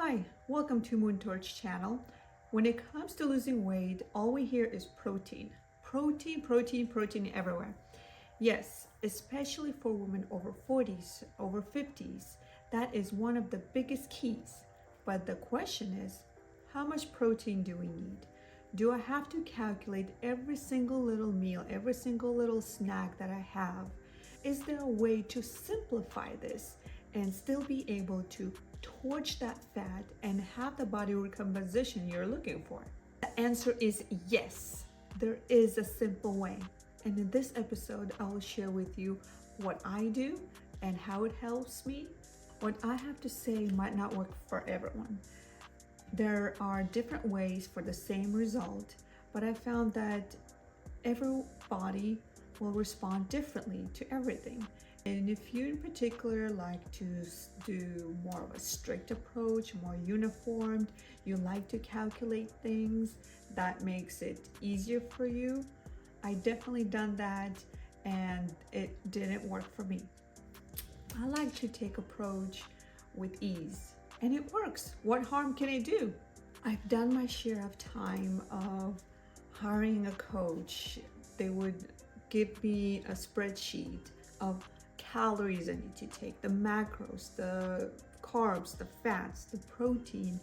Hi, welcome to Moon Torch channel. When it comes to losing weight, all we hear is protein. Protein, protein, protein everywhere. Yes, especially for women over 40s, over 50s, that is one of the biggest keys. But the question is, how much protein do we need? Do I have to calculate every single little meal, every single little snack that I have? Is there a way to simplify this and still be able to torch that fat and have the body recomposition you're looking for? The answer is yes. There is a simple way. And in this episode, I will share with you what I do and how it helps me. What I have to say might not work for everyone. There are different ways for the same result, but I found that every body will respond differently to everything. And if you in particular like to do more of a strict approach, more uniformed, you like to calculate things, that makes it easier for you. I definitely done that and it didn't work for me. I like to take approach with ease and it works. What harm can it do? I've done my share of time of hiring a coach. They would give me a spreadsheet of calories I need to take, the macros, the carbs, the fats, the protein,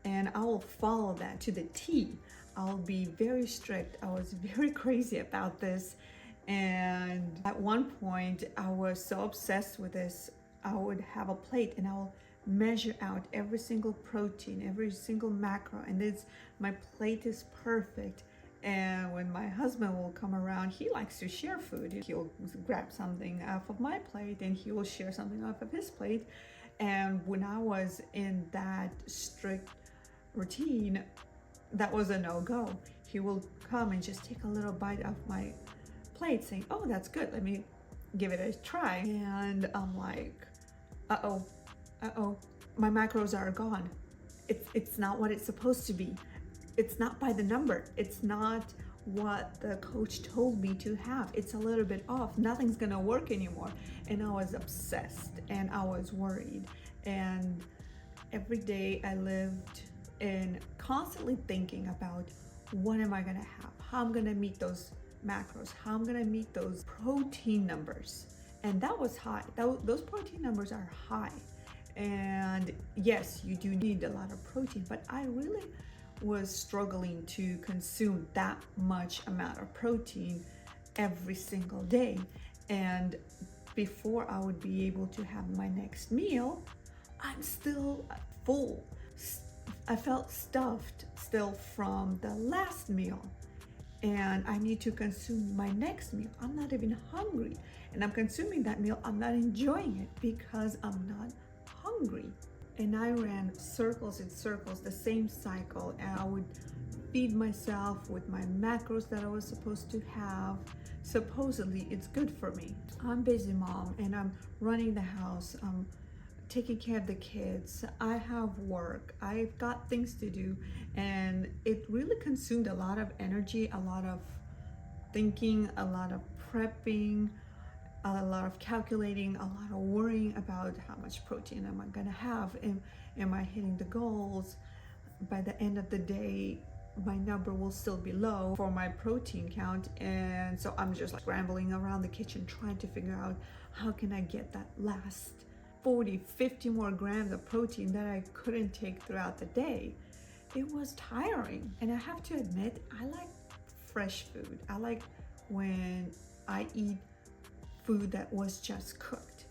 and I will follow that to the T. I'll be very strict. I was very crazy about this, and at one point I was so obsessed with this. I would have a plate and I'll measure out every single protein, every single macro, and my plate is perfect. And when my husband will come around, he likes to share food. He'll grab something off of my plate and he will share something off of his plate. And when I was in that strict routine, that was a no-go. He will come and just take a little bite off my plate saying, "Oh, that's good, let me give it a try." And I'm like, uh-oh, my macros are gone. It's not what it's supposed to be. It's not by the number. It's not what the coach told me to have. It's a little bit off. Nothing's gonna work anymore. And I was obsessed and I was worried. And every day I lived in constantly thinking about what am I gonna have? How I'm gonna meet those macros? How I'm gonna meet those protein numbers? And that was high. Those protein numbers are high. And yes, you do need a lot of protein, but I really was struggling to consume that much amount of protein every single day. And before I would be able to have my next meal, I'm still full. I felt stuffed still from the last meal. And I need to consume my next meal. I'm not even hungry. And I'm consuming that meal. I'm not enjoying it because I'm not hungry. And I ran circles and circles, the same cycle, and I would feed myself with my macros that I was supposed to have. Supposedly it's good for me. I'm busy mom and I'm running the house, I'm taking care of the kids, I have work, I've got things to do, and it really consumed a lot of energy, a lot of thinking, a lot of prepping, a lot of calculating, a lot of worrying about how much protein am I gonna have, am I hitting the goals? By the end of the day, my number will still be low for my protein count, and so I'm just like scrambling around the kitchen trying to figure out how can I get that last 40-50 more grams of protein that I couldn't take throughout the day. It was tiring, and I have to admit, I like fresh food. I like when I eat food that was just cooked.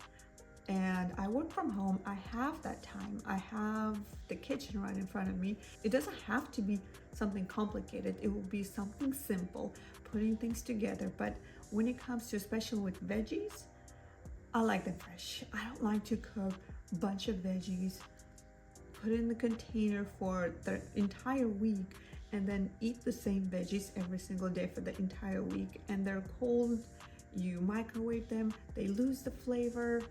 And I work from home. I have that time. I have the kitchen right in front of me. It doesn't have to be something complicated. It will be something simple, putting things together. But when it comes to, especially with veggies, I like them fresh. I don't like to cook a bunch of veggies, put it in the container for the entire week, and then eat the same veggies every single day for the entire week. And they're cold. You microwave them, they lose the flavor.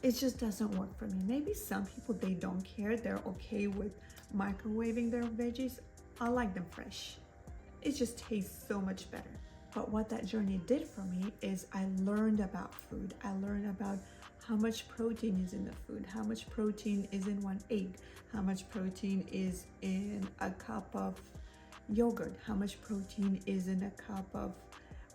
It just doesn't work for me. Maybe some people, they don't care. They're okay with microwaving their veggies. I like them fresh. It just tastes so much better. But what that journey did for me is I learned about food. I learned about How much protein is in the food? How much protein is in one egg? How much protein is in a cup of yogurt? How much protein is in a cup of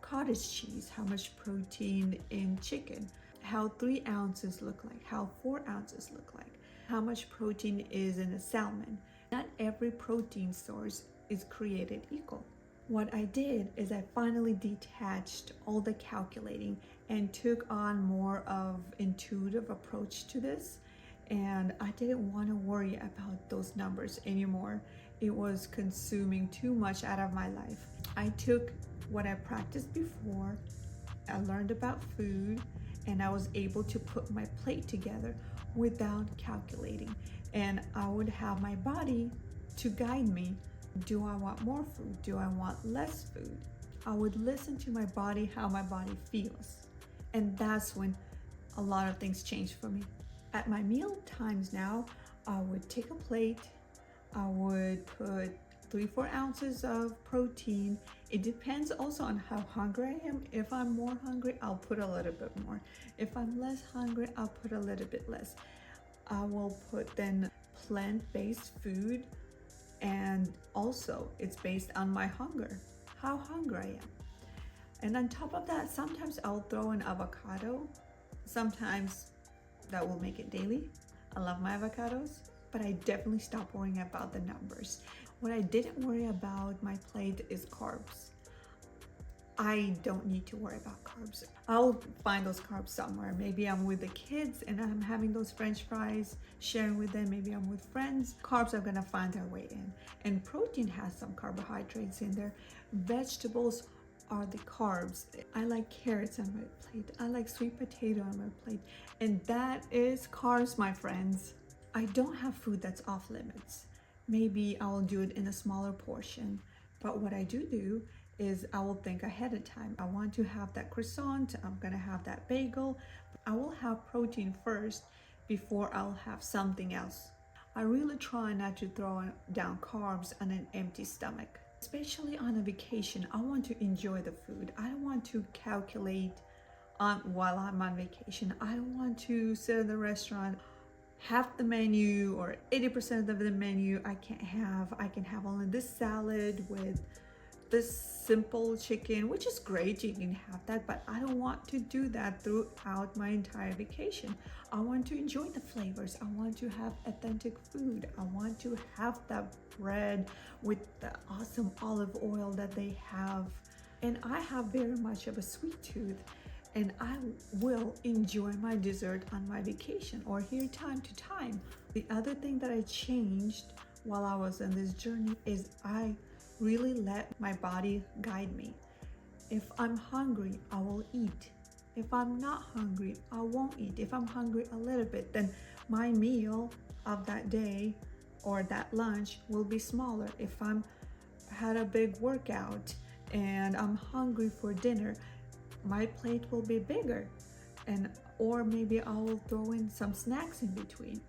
cottage cheese? How much protein in chicken? How 3 ounces look like? How 4 ounces look like? How much protein is in a salmon? Not every protein source is created equal. What I did is I finally detached all the calculating and took on more of intuitive approach to this. And I didn't want to worry about those numbers anymore. It was consuming too much out of my life. I took what I practiced before, I learned about food, and I was able to put my plate together without calculating. And I would have my body to guide me. Do I want more food? Do I want less food? I would listen to my body, how my body feels. And that's when a lot of things changed for me. At my meal times now, I would take a plate, I would put 3-4 ounces of protein. It depends also on how hungry I am. If I'm more hungry, I'll put a little bit more. If I'm less hungry, I'll put a little bit less. I will put then plant-based food, and also it's based on my hunger, how hungry I am. And on top of that, sometimes I'll throw an avocado. Sometimes that will make it daily. I love my avocados, but I definitely stopped worrying about the numbers. What I didn't worry about my plate is carbs. I don't need to worry about carbs. I'll find those carbs somewhere. Maybe I'm with the kids and I'm having those French fries, sharing with them. Maybe I'm with friends. Carbs are gonna find their way in. And protein has some carbohydrates in there. Vegetables are the carbs. I like carrots on my plate. I like sweet potato on my plate. And that is carbs, my friends. I don't have food that's off limits. Maybe I will do it in a smaller portion. But what I do is I will think ahead of time. I want to have that croissant, I'm gonna have that bagel. I will have protein first before I'll have something else. I really try not to throw down carbs on an empty stomach. Especially on a vacation, I want to enjoy the food. I don't want to calculate while I'm on vacation. I don't want to sit in the restaurant, half the menu or 80% of the menu I can have only this salad with this simple chicken, which is great, you can have that, but I don't want to do that throughout my entire vacation. I want to enjoy the flavors. I want to have authentic food. I want to have that bread with the awesome olive oil that they have. And I have very much of a sweet tooth, and I will enjoy my dessert on my vacation or here time to time. The other thing that I changed while I was on this journey is I really let my body guide me. If I'm hungry, I will eat. If I'm not hungry, I won't eat. If I'm hungry a little bit, then my meal of that day or that lunch will be smaller. If I'm had a big workout and I'm hungry for dinner, my plate will be bigger, or maybe I will throw in some snacks in between.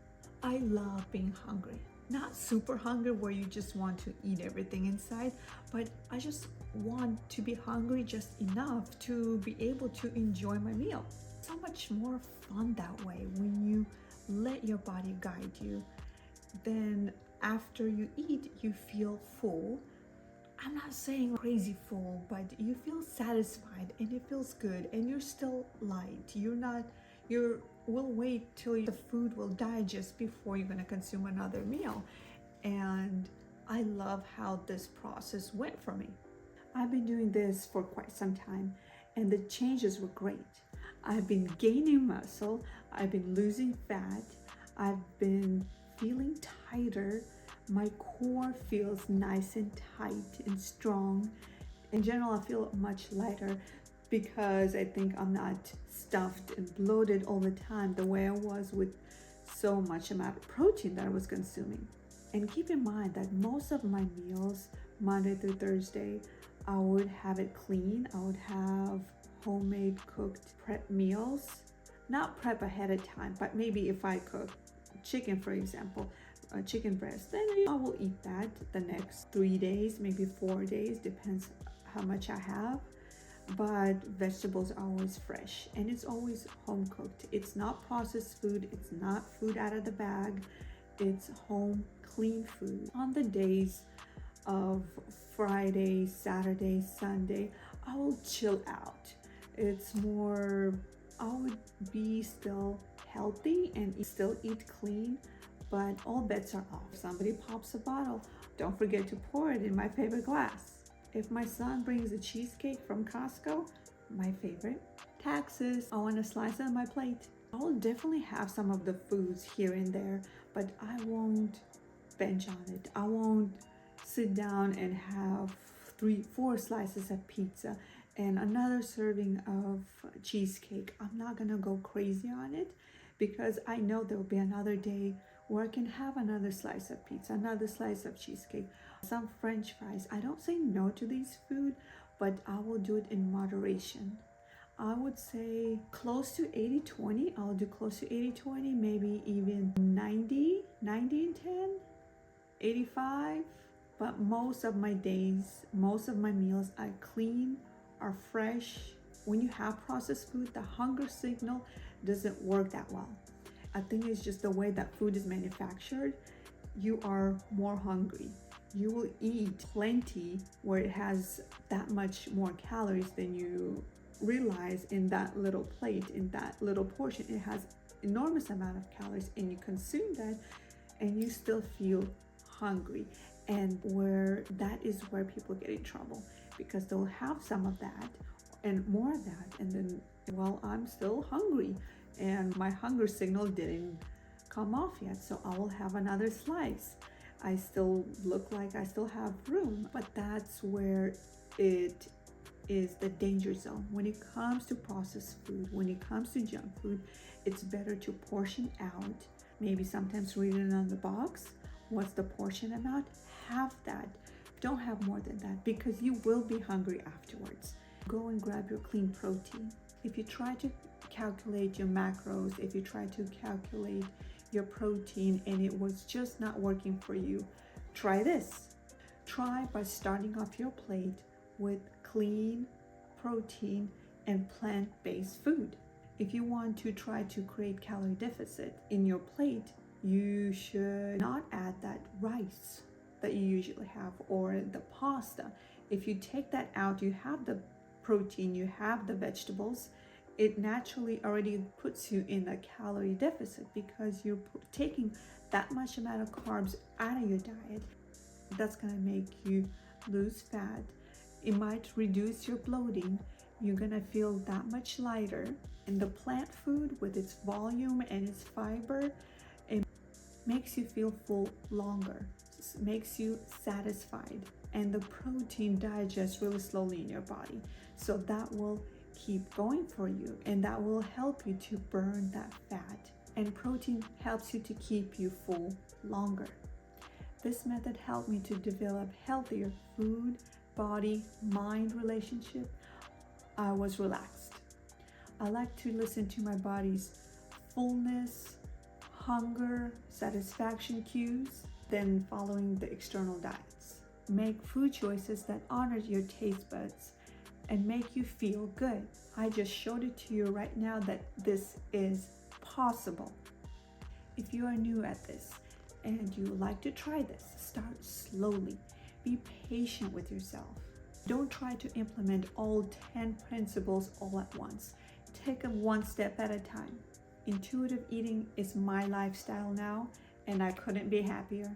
I love being hungry. Not super hungry where you just want to eat everything inside, but I just want to be hungry just enough to be able to enjoy my meal. So much more fun that way when you let your body guide you. Then after you eat, you feel full. I'm not saying crazy full, but you feel satisfied and it feels good, and you're still light. We'll wait till the food will digest before you're gonna consume another meal. And I love how this process went for me. I've been doing this for quite some time, and the changes were great. I've been gaining muscle, I've been losing fat, I've been feeling tighter. My core feels nice and tight and strong. In general, I feel much lighter because I think I'm not stuffed and bloated all the time the way I was with so much amount of protein that I was consuming. And keep in mind that most of my meals, Monday through Thursday, I would have it clean. I would have homemade cooked prep meals. Not prep ahead of time, but maybe if I cook chicken, for example, a chicken breast, then I will eat that the next 3 days, maybe 4 days, depends how much I have. but vegetables are always fresh and it's always home cooked. It's not processed food, it's not food out of the bag, it's home clean food. On the days of Friday, Saturday, Sunday, I will chill out. It's more, I would be still healthy and still eat clean, but all bets are off. If somebody pops a bottle, don't forget to pour it in my favorite glass. If my son brings a cheesecake from Costco, my favorite, taxes, I want a slice on my plate. I will definitely have some of the foods here and there, but I won't bench on it. I won't sit down and have 3-4 slices of pizza and another serving of cheesecake. I'm not gonna go crazy on it because I know there'll be another day where I can have another slice of pizza, another slice of cheesecake, some French fries. I don't say no to these food, but I will do it in moderation. I would say close to 80-20. I'll do close to 80-20, maybe even 90 and 10, 85. But most of my days, most of my meals are clean, are fresh. When you have processed food, the hunger signal doesn't work that well. I think it's just the way that food is manufactured. You are more hungry. You will eat plenty where it has that much more calories than you realize in that little plate, in that little portion. It has enormous amount of calories and you consume that and you still feel hungry. And where that is where people get in trouble, because they'll have some of that and more of that, and then, well, I'm still hungry and my hunger signal didn't come off yet, so I will have another slice. I still look like I still have room, but that's where it is the danger zone. When it comes to processed food, when it comes to junk food, it's better to portion out. Maybe sometimes read it on the box. What's the portion amount? Have that. Don't have more than that, because you will be hungry afterwards. Go and grab your clean protein. If you try to calculate your macros, if you try to calculate your protein and it was just not working for you, try this. Try by starting off your plate with clean protein and plant-based food. If you want to try to create calorie deficit in your plate, you should not add that rice that you usually have or the pasta. If you take that out, you have the protein, you have the vegetables, it naturally already puts you in a calorie deficit because you're taking that much amount of carbs out of your diet. That's gonna make you lose fat. It might reduce your bloating. You're gonna feel that much lighter. And the plant food with its volume and its fiber, it makes you feel full longer, makes you satisfied, and the protein digests really slowly in your body. So that will keep going for you and that will help you to burn that fat. And protein helps you to keep you full longer. This method helped me to develop healthier food, body, mind relationship. I was relaxed. I like to listen to my body's fullness, hunger, satisfaction cues, then following the external diets. Make food choices that honor your taste buds and make you feel good. I just showed it to you right now that this is possible. If you are new at this and you like to try this, start slowly. Be patient with yourself. Don't try to implement all 10 principles all at once. Take them one step at a time. Intuitive eating is my lifestyle now, and I couldn't be happier.